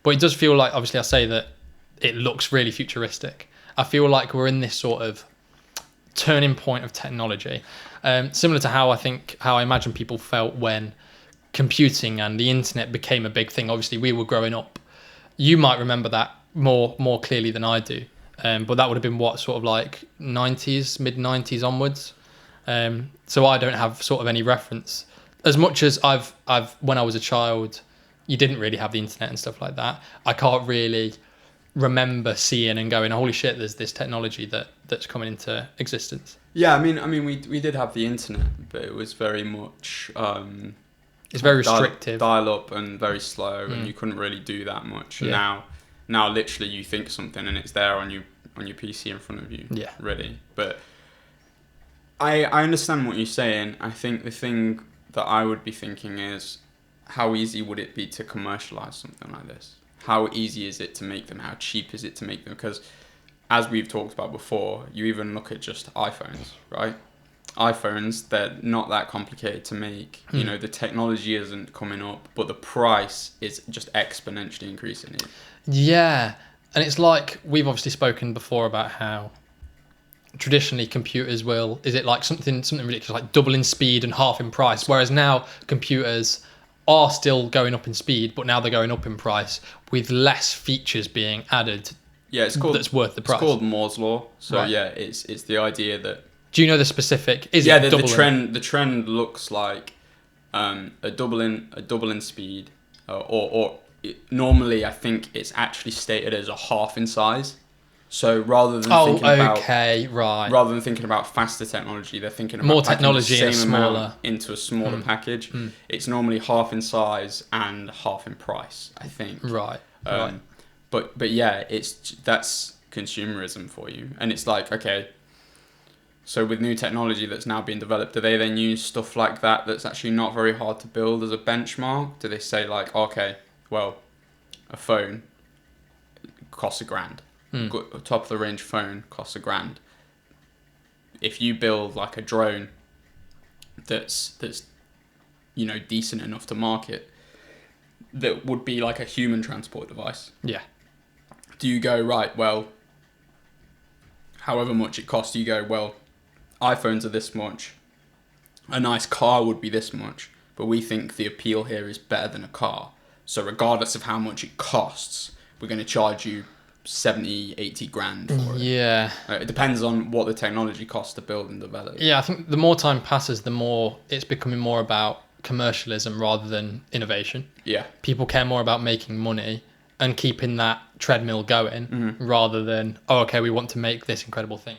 But it does feel like, obviously I say that it looks really futuristic. I feel like we're in this sort of turning point of technology, similar to how I imagine people felt when computing and the internet became a big thing. Obviously we were growing up. You might remember that more clearly than I do. But that would have been what, sort of like 90s, mid 90s onwards. So I don't have sort of any reference. As much as I've when I was a child, you didn't really have the internet and stuff like that. I can't really remember seeing and going, holy shit, there's this technology that's coming into existence. Yeah, I mean, we did have the internet, but it was very much it's very restrictive, dial up and very slow, and you couldn't really do that much. Yeah. Now, literally, you think something and it's there on your PC in front of you. Yeah, really. But I understand what you're saying. I think the thing that I would be thinking is, how easy would it be to commercialize something like this? How easy is it to make them? How cheap is it to make them? Because as we've talked about before, you even look at just iPhones, right? iPhones, they're not that complicated to make. You know, the technology isn't coming up, but the price is just exponentially increasing. Yeah, and it's like, we've obviously spoken before about how traditionally computers is it like something ridiculous, like double in speed and half in price, whereas now computers are still going up in speed, but now they're going up in price with less features being added. Yeah, it's called, that's worth the price. It's called Moore's law. So right. Yeah, it's the idea that. Do you know the specific? Is yeah, it the trend looks like a double in speed, or normally I think it's actually stated as a half in size. So rather than rather than thinking about faster technology, they're thinking about more technology the and same smaller amount into a smaller package. It's normally half in size and half in price, I think. Right. But yeah, that's consumerism for you, and it's like, okay, so with new technology that's now being developed, do they then use stuff like that that's actually not very hard to build as a benchmark? Do they say like, okay, well, a phone costs $1,000. Top of the range phone costs $1,000. If you build like a drone that's decent enough to market, that would be like a human transport device. Yeah. Do you go, right, well, however much it costs, you go, well, iPhones are this much, a nice car would be this much, but we think the appeal here is better than a car. So regardless of how much it costs, we're going to charge you 70, 80 grand for it. Yeah. It depends on what the technology costs to build and develop. Yeah, I think the more time passes, the more it's becoming more about commercialism rather than innovation. Yeah. People care more about making money and keeping that treadmill going rather than, we want to make this incredible thing.